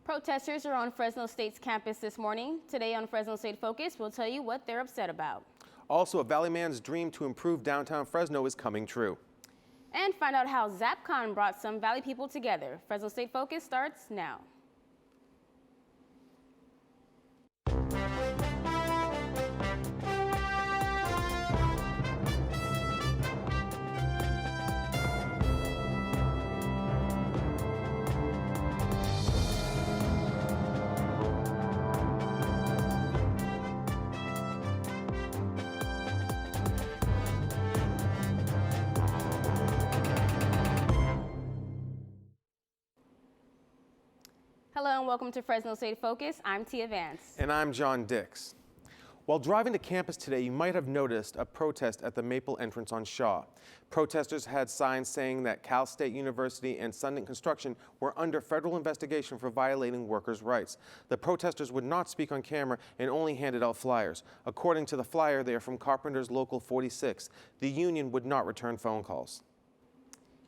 Protesters are on Fresno State's campus this morning. Today on Fresno State Focus, we'll tell you what they're upset about. Also, a Valley man's dream to improve downtown Fresno is coming true. And find out how ZapCon brought some Valley people together. Fresno State Focus starts now. Hello and welcome to Fresno State Focus. I'm Tia Vance. And I'm John Dix. While driving to campus today, you might have noticed a protest at the Maple entrance on Shae. Protesters had signs saying that Cal State University and Sundance Construction were under federal investigation for violating workers' rights. The protesters would not speak on camera and only handed out flyers. According to the flyer, they are from Carpenter's Local 46. The union would not return phone calls.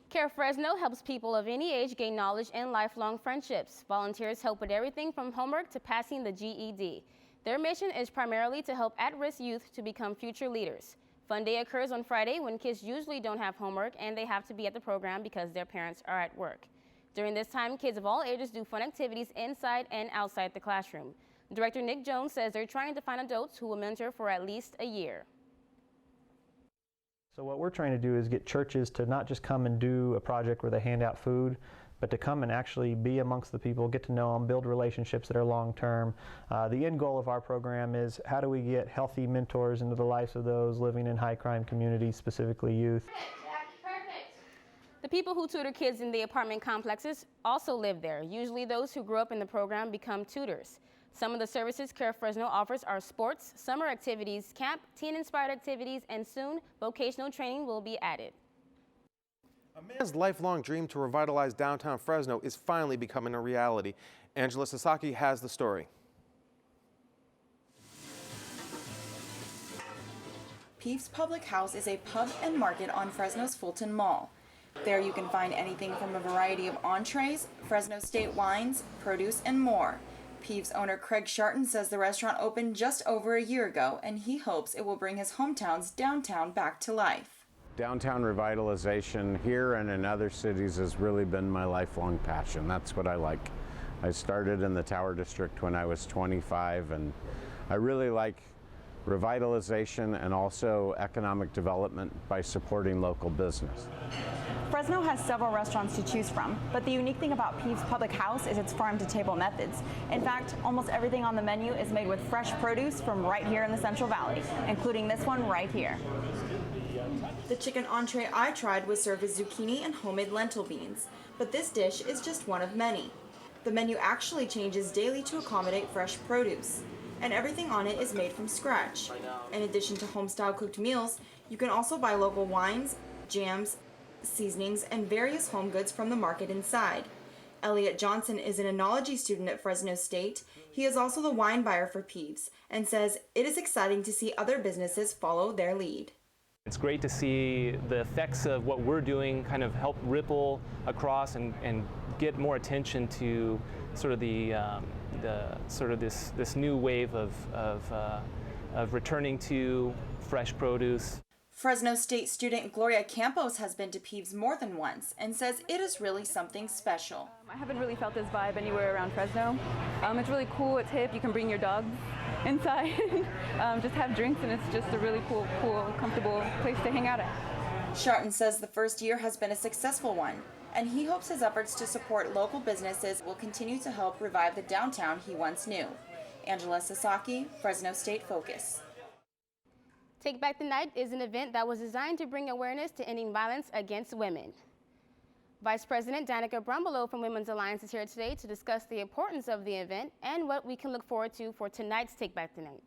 Care Fresno helps people of any age gain knowledge and lifelong friendships. Volunteers help with everything from homework to passing the GED. Their mission is primarily to help at-risk youth to become future leaders. Fun Day occurs on Friday when kids usually don't have homework and they have to be at the program because their parents are at work. During this time, kids of all ages do fun activities inside and outside the classroom. Director Nick Jones says they're trying to find adults who will mentor for at least a year. So what we're trying to do is get churches to not just come and do a project where they hand out food, but to come and actually be amongst the people, get to know them, build relationships that are long-term. The end goal of our program is how do we get healthy mentors into the lives of those living in high-crime communities, specifically youth. Perfect. The people who tutor kids in the apartment complexes also live there. Usually those who grew up in the program become tutors. Some of the services Care Fresno offers are sports, summer activities, camp, teen-inspired activities, and soon vocational training will be added. A man's lifelong dream to revitalize downtown Fresno is finally becoming a reality. Angela Sasaki has the story. Peeves Public House is a pub and market on Fresno's Fulton Mall. There you can find anything from a variety of entrees, Fresno State wines, produce, and more. Peeves owner Craig Sharton says the restaurant opened just over a year ago, and he hopes it will bring his hometown's downtown back to life. Downtown revitalization here and in other cities has really been my lifelong passion. That's what I like. I started in the Tower District when I was 25, and I really like revitalization and also economic development by supporting local business. Fresno has several restaurants to choose from, but the unique thing about Peeves Public House is its farm-to-table methods. In fact, almost everything on the menu is made with fresh produce from right here in the Central Valley, including this one right here. The chicken entree I tried was served with zucchini and homemade lentil beans, but this dish is just one of many. The menu actually changes daily to accommodate fresh produce, and everything on it is made from scratch. In addition to home-style cooked meals, you can also buy local wines, jams, seasonings, and various home goods from the market inside. Elliot Johnson is an enology student at Fresno State. He is also the wine buyer for Peeves and says it is exciting to see other businesses follow their lead. It's great to see the effects of what we're doing kind of help ripple across and get more attention to sort of this new wave of returning to fresh produce. Fresno State student Gloria Campos has been to Peeves more than once and says it is really something special. I haven't really felt this vibe anywhere around Fresno. It's really cool, it's hip, you can bring your dog inside, just have drinks, and it's just a really cool, comfortable place to hang out at. Sharton says the first year has been a successful one, and he hopes his efforts to support local businesses will continue to help revive the downtown he once knew. Angela Sasaki, Fresno State Focus. Take Back the Night is an event that was designed to bring awareness to ending violence against women. Vice President Danica Brumbelow from Women's Alliance is here today to discuss the importance of the event and what we can look forward to for tonight's Take Back the Night.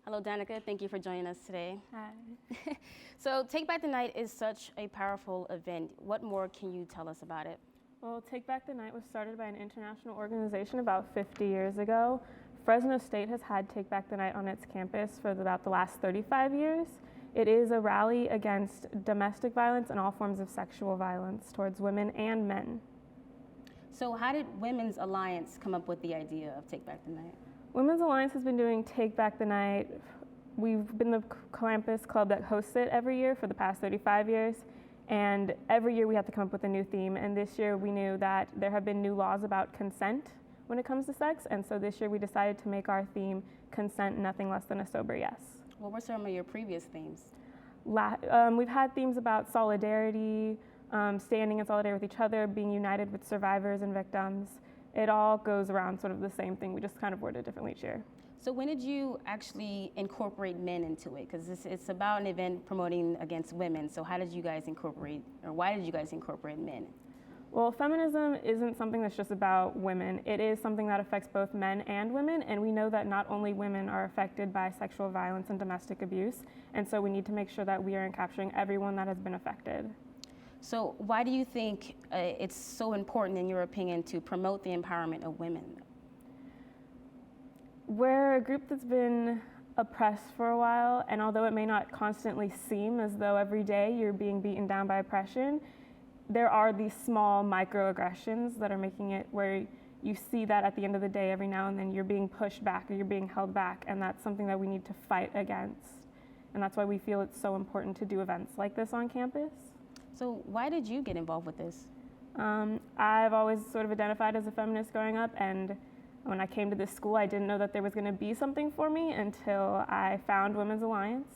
Hello, Danica. Thank you for joining us today. Hi. So Take Back the Night is such a powerful event. What more can you tell us about it? Well, Take Back the Night was started by an international organization about 50 years ago. Fresno State has had Take Back the Night on its campus for about the last 35 years. It is a rally against domestic violence and all forms of sexual violence towards women and men. So how did Women's Alliance come up with the idea of Take Back the Night? Women's Alliance has been doing Take Back the Night. We've been the campus club that hosts it every year for the past 35 years. And every year we have to come up with a new theme. And this year we knew that there have been new laws about consent when it comes to sex. And so this year we decided to make our theme consent, nothing less than a sober yes. What were some of your previous themes? We've had themes about solidarity, standing in solidarity with each other, being united with survivors and victims. It all goes around sort of the same thing. We just kind of word it differently each year. So when did you actually incorporate men into it? Because it's about an event promoting against women. So how did you guys incorporate, or why did you guys incorporate men? Well, feminism isn't something that's just about women. It is something that affects both men and women, and we know that not only women are affected by sexual violence and domestic abuse, and so we need to make sure that we are capturing everyone that has been affected. So why do you think it's so important, in your opinion, to promote the empowerment of women? We're a group that's been oppressed for a while, and although it may not constantly seem as though every day you're being beaten down by oppression, there are these small microaggressions that are making it where you see that at the end of the day, every now and then you're being pushed back or you're being held back, and that's something that we need to fight against. And that's why we feel it's so important to do events like this on campus. So why did you get involved with this? I've always sort of identified as a feminist growing up, and when I came to this school, I didn't know that there was going to be something for me until I found Women's Alliance.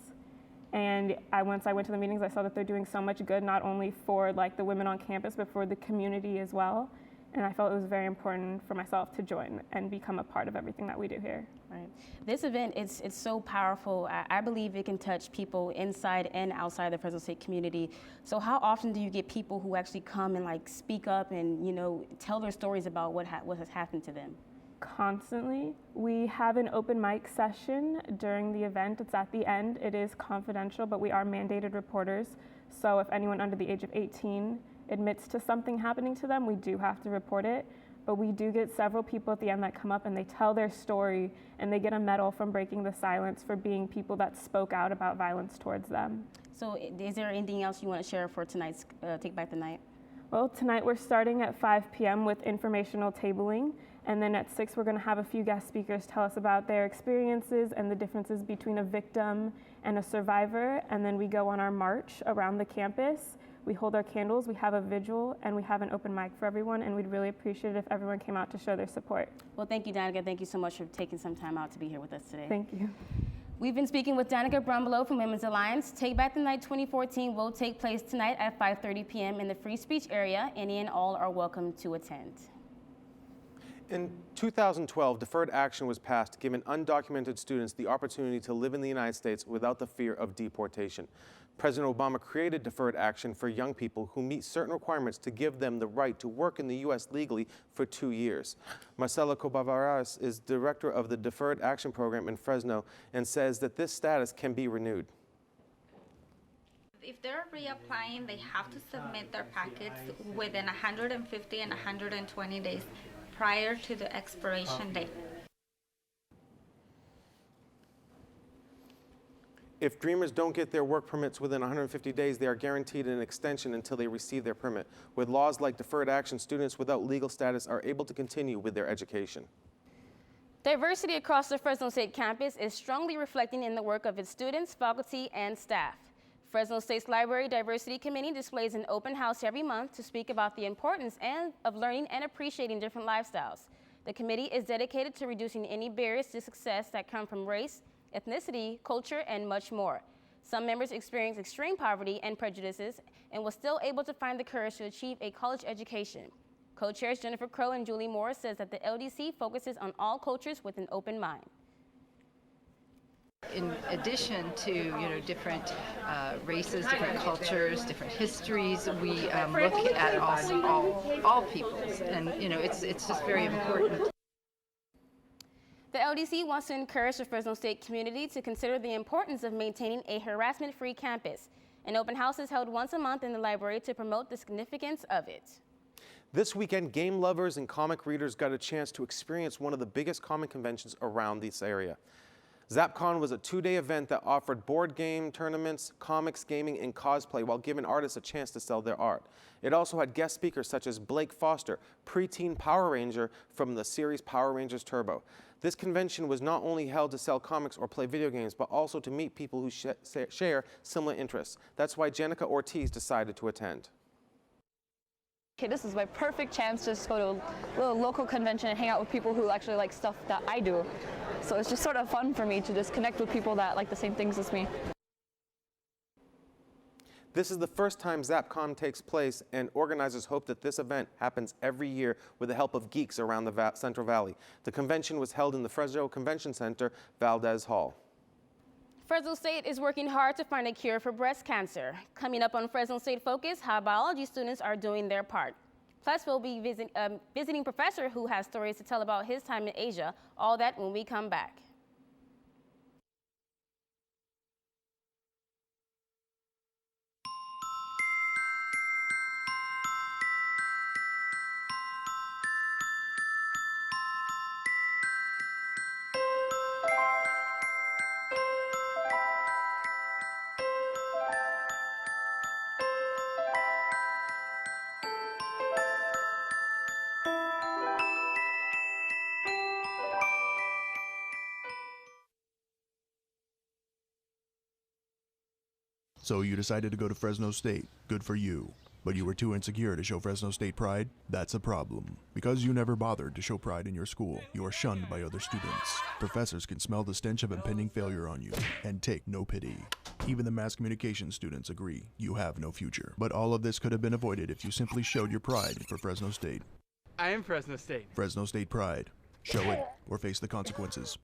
And once I went to the meetings, I saw that they're doing so much good, not only for like the women on campus, but for the community as well. And I felt it was very important for myself to join and become a part of everything that we do here. Right. This event, it's so powerful. I believe it can touch people inside and outside the Fresno State community. So how often do you get people who actually come and like speak up and, you know, tell their stories about what has happened to them? Constantly. We have an open mic session during the event. It's at the end. It is confidential, but we are mandated reporters. So if anyone under the age of 18 admits to something happening to them, we do have to report it. But we do get several people at the end that come up and they tell their story, and they get a medal from breaking the silence for being people that spoke out about violence towards them. So is there anything else you want to share for tonight's Take Back the Night? Well, tonight we're starting at 5 p.m. with informational tabling. And then at 6, we're going to have a few guest speakers tell us about their experiences and the differences between a victim and a survivor. And then we go on our march around the campus. We hold our candles, we have a vigil, and we have an open mic for everyone. And we'd really appreciate it if everyone came out to show their support. Well, thank you, Danica. Thank you so much for taking some time out to be here with us today. Thank you. We've been speaking with Danica Brumbelow from Women's Alliance. Take Back the Night 2014 will take place tonight at 5:30 p.m. in the Free Speech area. Any and all are welcome to attend. In 2012, deferred action was passed, giving undocumented students the opportunity to live in the United States without the fear of deportation. President Obama created deferred action for young people who meet certain requirements to give them the right to work in the U.S. legally for 2 years. Marcela Cobavaras is director of the Deferred Action Program in Fresno and says that this status can be renewed. If they're reapplying, they have to submit their packets within 150 and 120 days prior to the expiration date. If Dreamers don't get their work permits within 150 days, they are guaranteed an extension until they receive their permit. With laws like deferred action, students without legal status are able to continue with their education. Diversity across the Fresno State campus is strongly reflecting in the work of its students, faculty, and staff. Fresno State's Library Diversity Committee displays an open house every month to speak about the importance of learning and appreciating different lifestyles. The committee is dedicated to reducing any barriers to success that come from race, ethnicity, culture, and much more. Some members experience extreme poverty and prejudices and were still able to find the courage to achieve a college education. Co-chairs Jennifer Crow and Julie Moore says that the LDC focuses on all cultures with an open mind. In addition to different races, different cultures, different histories, we look at all peoples, and it's just very important. The LDC wants to encourage the Fresno State community to consider the importance of maintaining a harassment-free campus. An open house is held once a month in the library to promote the significance of it. This weekend, game lovers and comic readers got a chance to experience one of the biggest comic conventions around this area. ZapCon was a two-day event that offered board game tournaments, comics, gaming, and cosplay while giving artists a chance to sell their art. It also had guest speakers such as Blake Foster, preteen Power Ranger from the series Power Rangers Turbo. This convention was not only held to sell comics or play video games, but also to meet people who share similar interests. That's why Jenica Ortiz decided to attend. Okay, this is my perfect chance to just go to a little local convention and hang out with people who actually like stuff that I do. So it's just sort of fun for me to just connect with people that like the same things as me. This is the first time ZapCon takes place, and organizers hope that this event happens every year with the help of geeks around the Central Valley. The convention was held in the Fresno Convention Center, Valdez Hall. Fresno State is working hard to find a cure for breast cancer. Coming up on Fresno State Focus, how biology students are doing their part. Plus, we'll be visiting professor who has stories to tell about his time in Asia. All that when we come back. So you decided to go to Fresno State. Good for you. But you were too insecure to show Fresno State pride? That's a problem. Because you never bothered to show pride in your school, you are shunned by other students. Professors can smell the stench of impending failure on you and take no pity. Even the mass communication students agree you have no future. But all of this could have been avoided if you simply showed your pride for Fresno State. I am Fresno State. Fresno State pride. Show it or face the consequences.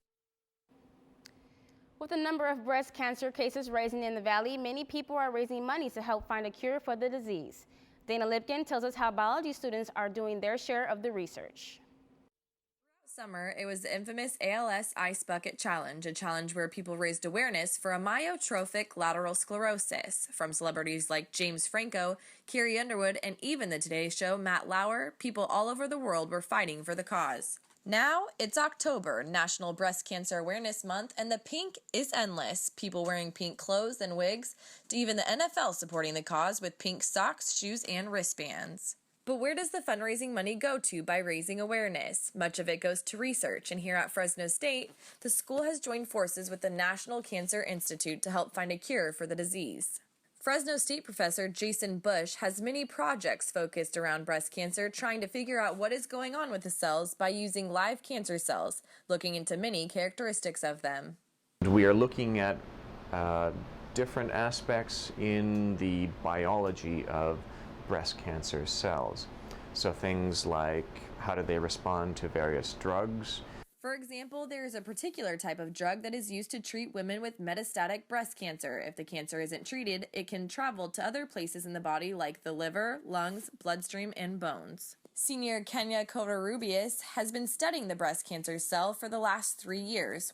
With the number of breast cancer cases rising in the valley, many people are raising money to help find a cure for the disease. Dana Lipkin tells us how biology students are doing their share of the research. Summer, it was the infamous ALS Ice Bucket Challenge, a challenge where people raised awareness for amyotrophic lateral sclerosis. From celebrities like James Franco, Carrie Underwood, and even the Today Show, Matt Lauer, people all over the world were fighting for the cause. Now, it's October, National Breast Cancer Awareness Month, and the pink is endless. People wearing pink clothes and wigs, to even the NFL supporting the cause with pink socks, shoes, and wristbands. But where does the fundraising money go to by raising awareness? Much of it goes to research, and here at Fresno State, the school has joined forces with the National Cancer Institute to help find a cure for the disease. Fresno State professor Jason Bush has many projects focused around breast cancer, trying to figure out what is going on with the cells by using live cancer cells, looking into many characteristics of them. We are looking at different aspects in the biology of breast cancer cells. So things like how do they respond to various drugs. For example, there is a particular type of drug that is used to treat women with metastatic breast cancer. If the cancer isn't treated, it can travel to other places in the body like the liver, lungs, bloodstream, and bones. Senior Kenya Covarrubias has been studying the breast cancer cell for the last 3 years.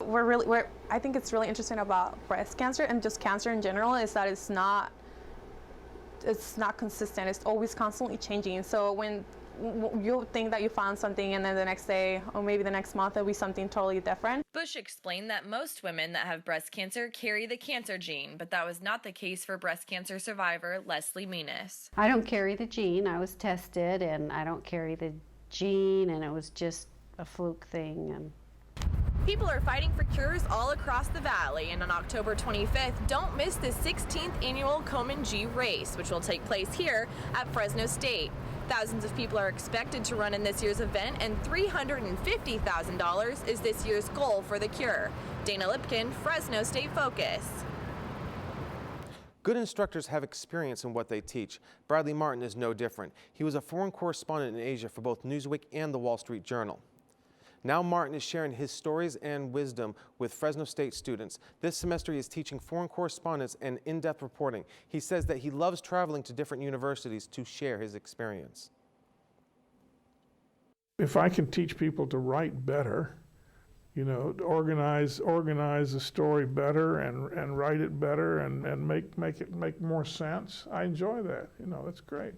I think it's really interesting about breast cancer and just cancer in general is that it's not consistent. It's always constantly changing. So when you'll think that you found something and then the next day or maybe the next month it'll be something totally different. Bush explained that most women that have breast cancer carry the cancer gene, but that was not the case for breast cancer survivor Leslie Menas. I don't carry the gene. I was tested and I don't carry the gene, and it was just a fluke thing. And people are fighting for cures all across the valley, and on October 25th, don't miss the 16th annual Komen G race, which will take place here at Fresno State. Thousands of people are expected to run in this year's event, and $350,000 is this year's goal for the cure. Dana Lipkin, Fresno State Focus. Good instructors have experience in what they teach. Bradley Martin is no different. He was a foreign correspondent in Asia for both Newsweek and the Wall Street Journal. Now Martin is sharing his stories and wisdom with Fresno State students. This semester he is teaching foreign correspondence and in-depth reporting. He says that he loves traveling to different universities to share his experience. If I can teach people to write better, organize the story better and write it better and make it make more sense, I enjoy that. That's great.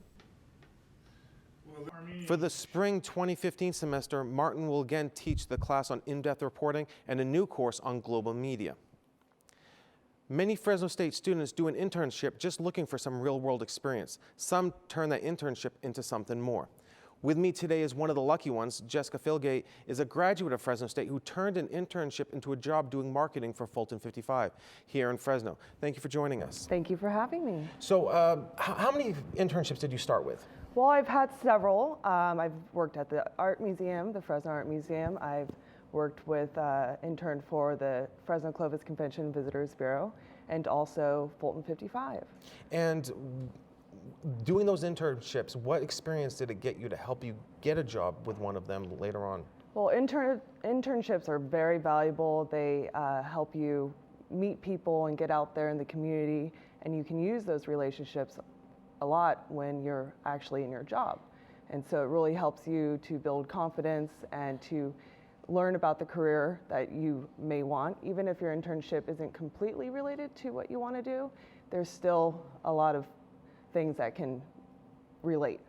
For the spring 2015 semester, Martin will again teach the class on in-depth reporting and a new course on global media. Many Fresno State students do an internship just looking for some real-world experience. Some turn that internship into something more. With me today is one of the lucky ones. Jessica Philgate is a graduate of Fresno State who turned an internship into a job doing marketing for Fulton 55 here in Fresno. Thank you for joining us. Thank you for having me. So how many internships did you start with? Well, I've had several. I've worked at the Art Museum, the Fresno Art Museum. I've worked with, interned for the Fresno Clovis Convention Visitors Bureau and also Fulton 55. And doing those internships, what experience did it get you to help you get a job with one of them later on? Well, internships are very valuable. They help you meet people and get out there in the community, and you can use those relationships a lot when you're actually in your job. And so it really helps you to build confidence and to learn about the career that you may want. Even if your internship isn't completely related to what you want to do, there's still a lot of things that can relate.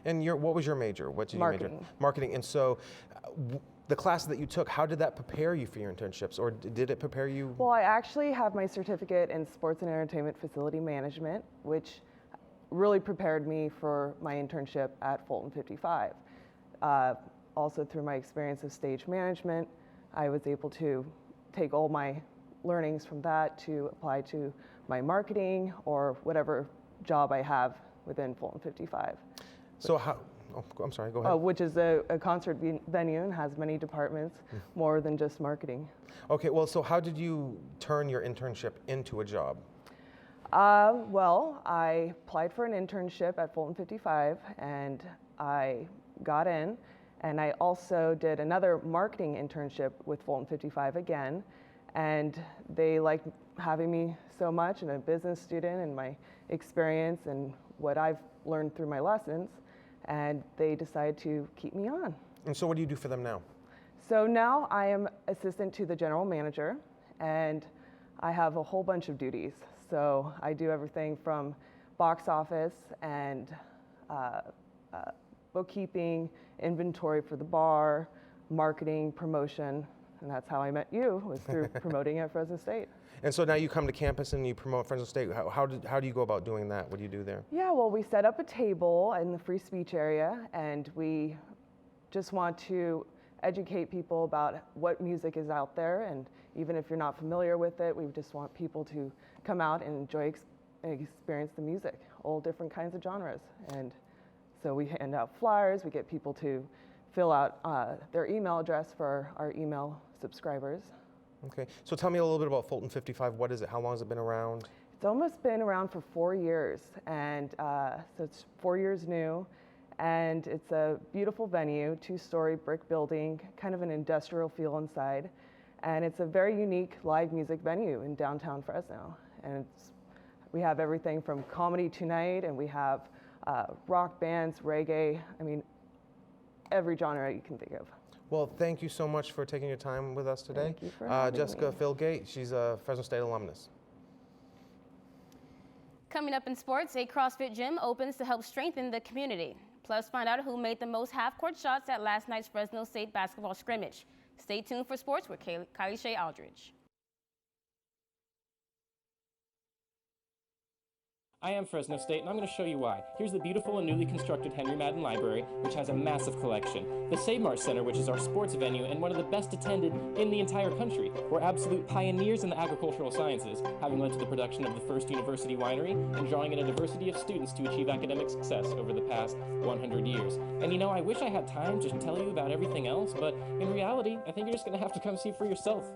And what was your major? What did you major? Marketing. And so the class that you took, how did that prepare you for your internships, or did it prepare you? Well, I actually have my certificate in sports and entertainment facility management, which really prepared me for my internship at Fulton 55. Also through my experience of stage management, I was able to take all my learnings from that to apply to my marketing or whatever job I have within Fulton 55. So I'm sorry, go ahead. Which is a concert venue and has many departments, more than just marketing. Okay, well, so how did you turn your internship into a job? Well, I applied for an internship at Fulton 55 and I got in, and I also did another marketing internship with Fulton 55 again, and they liked having me so much, and a business student and my experience and what I've learned through my lessons, and they decided to keep me on. And so what do you do for them now? So now I am assistant to the general manager, and I have a whole bunch of duties. So I do everything from box office and bookkeeping, inventory for the bar, marketing, promotion, and that's how I met you, was through promoting at Fresno State. And so now you come to campus and you promote Fresno State. How do you go about doing that? What do you do there? Yeah, well, we set up a table in the free speech area, and we just want to educate people about what music is out there, and even if you're not familiar with it, we just want people to come out and enjoy and experience the music, all different kinds of genres. And so we hand out flyers, we get people to fill out their email address for our email subscribers. Okay, so tell me a little bit about Fulton 55. What is it? How long has it been around? It's almost been around for 4 years, and so it's 4 years new, and it's a beautiful venue, 2-story brick building, kind of an industrial feel inside, and it's a very unique live music venue in downtown Fresno. And we have everything from comedy tonight, and we have rock bands, reggae, I mean, every genre you can think of. Well, thank you so much for taking your time with us today. Thank you for having Jessica me. Philgate, she's a Fresno State alumnus. Coming up in sports, a CrossFit gym opens to help strengthen the community. Plus, find out who made the most half-court shots at last night's Fresno State basketball scrimmage. Stay tuned for sports with Kiley, Shae, Aldridge. I am Fresno State, and I'm going to show you why. Here's the beautiful and newly constructed Henry Madden Library, which has a massive collection. The Save Mart Center, which is our sports venue and one of the best attended in the entire country. We're absolute pioneers in the agricultural sciences, having led to the production of the first university winery and drawing in a diversity of students to achieve academic success over the past 100 years. And you know, I wish I had time to tell you about everything else, but in reality, I think you're just going to have to come see for yourself.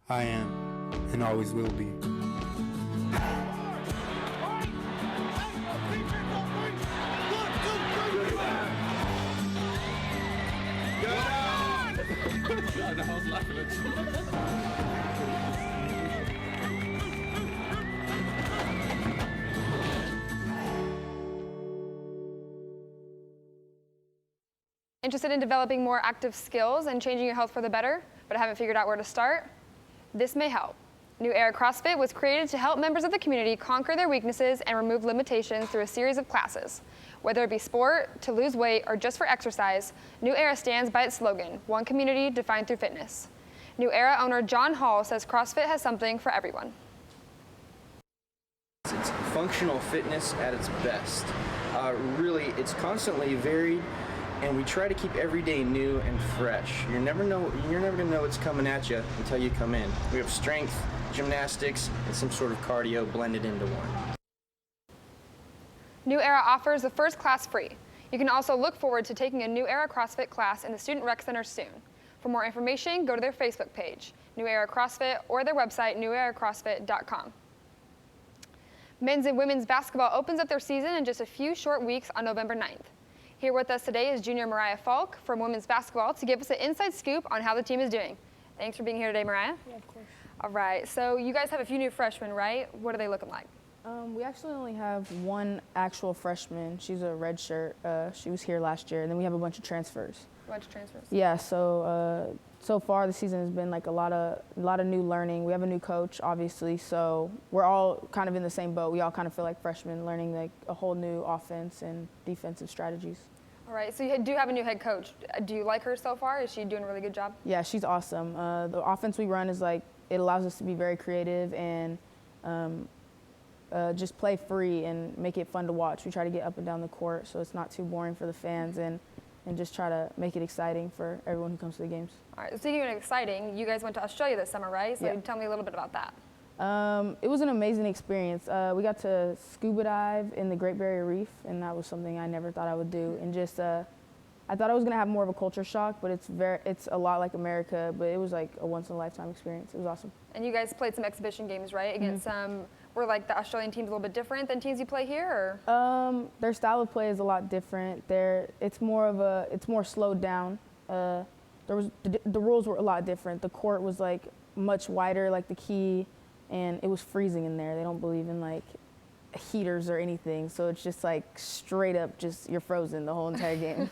I am, and always will be. Interested in developing more active skills and changing your health for the better, but haven't figured out where to start? This may help. New Era CrossFit was created to help members of the community conquer their weaknesses and remove limitations through a series of classes. Whether it be sport, to lose weight, or just for exercise, New Era stands by its slogan, one community defined through fitness. New Era owner John Hall says CrossFit has something for everyone. It's functional fitness at its best. Really, it's constantly varied, and we try to keep every day new and fresh. You're never gonna know what's coming at you until you come in. We have strength, gymnastics, and some sort of cardio blended into one. New Era offers the first class free. You can also look forward to taking a New Era CrossFit class in the Student Rec Center soon. For more information, go to their Facebook page, New Era CrossFit, or their website, neweracrossfit.com. Men's and women's basketball opens up their season in just a few short weeks on November 9th. Here with us today is junior Mariah Falk from women's basketball to give us an inside scoop on how the team is doing. Thanks for being here today, Mariah. Yeah, of course. All right, so you guys have a few new freshmen, right? What are they looking like? We actually only have one actual freshman. She's a red shirt. She was here last year, and then we have a bunch of transfers. A bunch of transfers? Yeah, so so far the season has been like a lot of new learning. We have a new coach, obviously, so we're all kind of in the same boat. We all kind of feel like freshmen, learning like a whole new offense and defensive strategies. All right, so you do have a new head coach. Do you like her so far? Is she doing a really good job? Yeah, she's awesome. The offense we run is like, it allows us to be very creative and just play free and make it fun to watch. We try to get up and down the court so it's not too boring for the fans and just try to make it exciting for everyone who comes to the games. All right, speaking of exciting, you guys went to Australia this summer, right? So Yeah. tell me a little bit about that. It was an amazing experience. We got to scuba dive in the Great Barrier Reef, and that was something I never thought I would do. And just, I thought I was gonna have more of a culture shock, but it's a lot like America, but it was like a once in a lifetime experience. It was awesome. And you guys played some exhibition games, right? Against were like the Australian teams a little bit different than teams you play here, or? Their style of play is a lot different. It's more slowed down. The rules were a lot different. The court was like much wider, like the key, and it was freezing in there. They don't believe in like heaters or anything, so it's just like straight up, just you're frozen the whole entire game.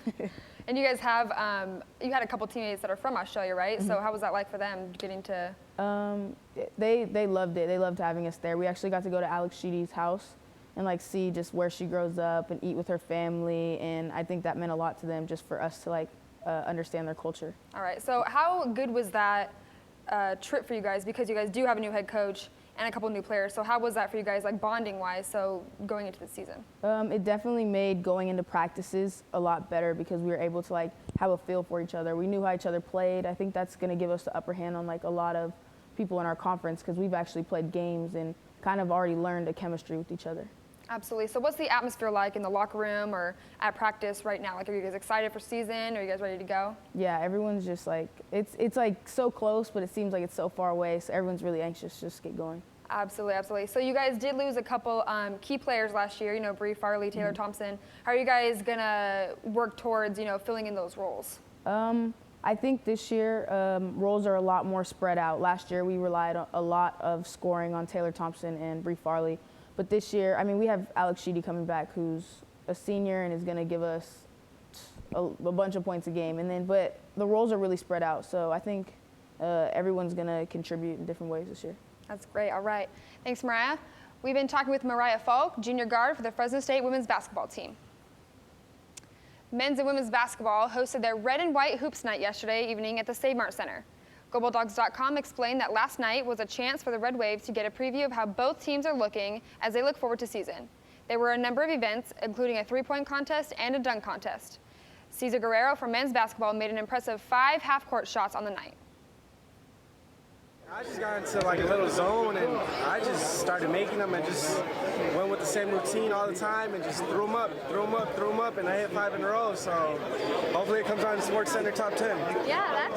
And you guys have, you had a couple teammates that are from Australia, right? So how was that like for them getting to? They loved it. They loved having us there. We actually got to go to Alex Sheedy's house and like see just where she grows up and eat with her family, and I think that meant a lot to them just for us to like understand their culture. All right, so how good was that trip for you guys? Because you guys do have a new head coach and a couple new players. So how was that for you guys, like bonding wise, so going into the season? It definitely made going into practices a lot better because we were able to like have a feel for each other. We knew how each other played. I think that's going to give us the upper hand on like a lot of people in our conference because we've actually played games and kind of already learned a chemistry with each other. Absolutely. So what's the atmosphere like in the locker room or at practice right now? Like, are you guys excited for season? Are you guys ready to go? Yeah, everyone's just like, it's like so close, but it seems like it's so far away. So everyone's really anxious to just get going. Absolutely, absolutely. So you guys did lose a couple key players last year, you know, Bree Farley, Taylor Thompson. How are you guys gonna work towards, you know, filling in those roles? I think this year roles are a lot more spread out. Last year we relied on a lot of scoring on Taylor Thompson and Bree Farley. But this year, I mean, we have Alex Sheedy coming back, who's a senior and is going to give us a bunch of points a game. But the roles are really spread out, so I think everyone's going to contribute in different ways this year. That's great. All right. Thanks, Mariah. We've been talking with Mariah Falk, junior guard for the Fresno State women's basketball team. Men's and women's basketball hosted their red and white hoops night yesterday evening at the Save Mart Center. GlobalDogs.com explained that last night was a chance for the Red Waves to get a preview of how both teams are looking as they look forward to season. There were a number of events, including a three-point contest and a dunk contest. Cesar Guerrero from men's basketball made an impressive 5 half-court shots on the night. I just got into like a little zone and I just started making them and just went with the same routine all the time and just threw them up, and I hit 5 in a row. So hopefully it comes on to Sports Center top 10. Yeah,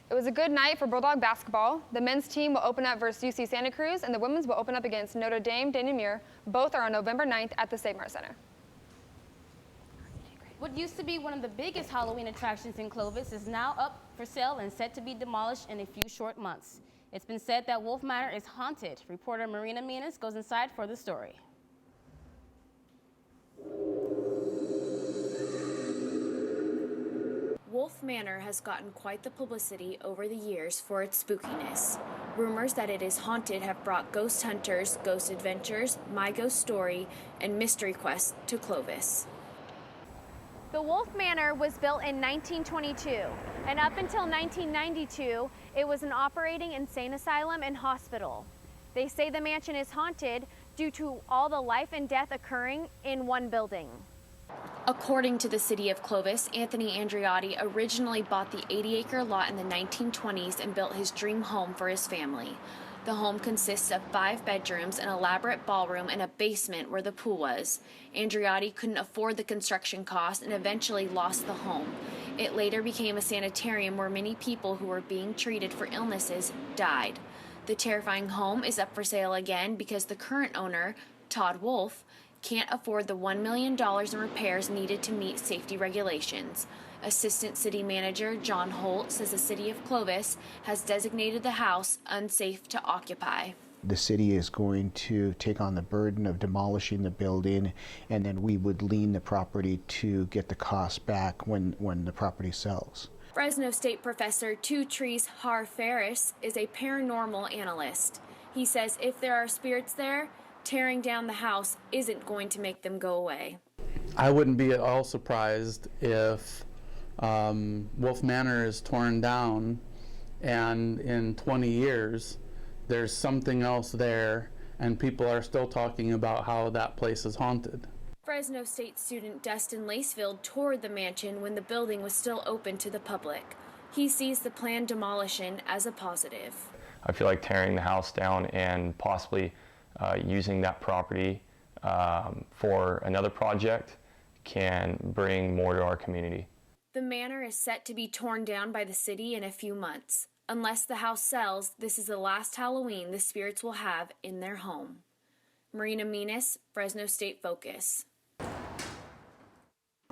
It was a good night for Bulldog basketball. The men's team will open up versus UC Santa Cruz, and the women's will open up against Notre Dame de Namur. Both are on November 9th at the Save Mart Center. What used to be one of the biggest Halloween attractions in Clovis is now up for sale and set to be demolished in a few short months. It's been said that Wolf Manor is haunted. Reporter Marina Minas goes inside for the story. Wolf Manor has gotten quite the publicity over the years for its spookiness. Rumors that it is haunted have brought Ghost Hunters, Ghost Adventures, My Ghost Story, and Mystery Quest to Clovis. The Wolf Manor was built in 1922, and up until 1992, it was an operating insane asylum and hospital. They say the mansion is haunted due to all the life and death occurring in one building. According to the city of Clovis, Anthony Andreotti originally bought the 80-acre lot in the 1920s and built his dream home for his family. The home consists of 5 bedrooms, an elaborate ballroom, and a basement where the pool was. Andreotti couldn't afford the construction cost and eventually lost the home. It later became a sanitarium where many people who were being treated for illnesses died. The terrifying home is up for sale again because the current owner, Todd Wolf, can't afford the $1 million in repairs needed to meet safety regulations. Assistant City Manager John Holt says the City of Clovis has designated the house unsafe to occupy. The city is going to take on the burden of demolishing the building, and then we would lien the property to get the cost back when the property sells. Fresno State professor Two Trees Har Ferris is a paranormal analyst. He says if there are spirits there, tearing down the house isn't going to make them go away. I wouldn't be at all surprised if Wolf Manor is torn down and in 20 years there's something else there and people are still talking about how that place is haunted. Fresno State student Dustin Lacefield toured the mansion when the building was still open to the public. He sees the planned demolition as a positive. I feel like tearing the house down and possibly using that property for another project can bring more to our community. The manor is set to be torn down by the city in a few months. Unless the house sells, this is the last Halloween the spirits will have in their home. Marina Menas, Fresno State Focus.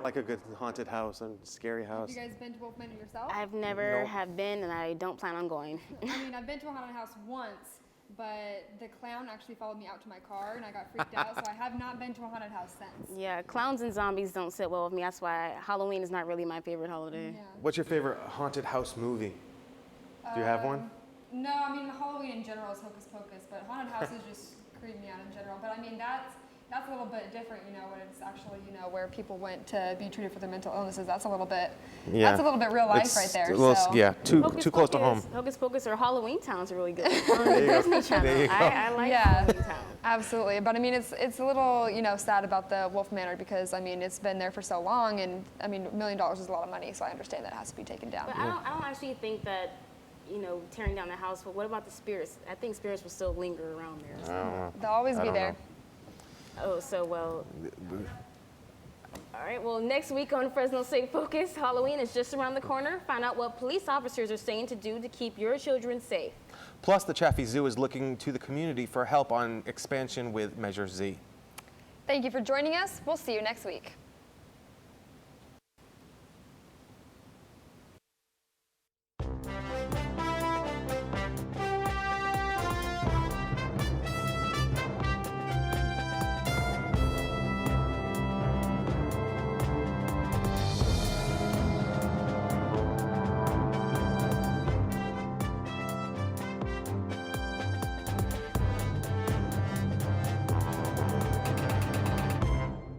Like a good haunted house and scary house. Have you guys been to Wolf Manor yourself? I've never Nope. have been, and I don't plan on going. I mean, I've been to a haunted house once, but the clown actually followed me out to my car and I got freaked out, so I have not been to a haunted house since. Yeah, clowns and zombies don't sit well with me. That's why Halloween is not really my favorite holiday. Yeah. What's your favorite haunted house movie? Do you have one? No, I mean, Halloween in general is Hocus Pocus, but haunted houses just creep me out in general. But I mean, that's a little bit different, you know, when it's actually, you know, where people went to be treated for their mental illnesses. That's a little bit, that's a little bit real life right there. Yeah, too close to home. Hocus Pocus or Halloween Town's really good. There you go. Disney Channel. There you go. I like Halloween Town. Absolutely. But I mean, it's a little, you know, sad about the Wolf Manor because, I mean, it's been there for so long and, I mean, $1 million is a lot of money, so I understand that it has to be taken down. But I don't actually think that, you know, tearing down the house, but what about the spirits? I think spirits will still linger around there. So. They'll always be there. Oh, so well. All right, well, next week on Fresno State Focus, Halloween is just around the corner. Find out what police officers are saying to do to keep your children safe. Plus, the Chaffee Zoo is looking to the community for help on expansion with Measure Z. Thank you for joining us. We'll see you next week.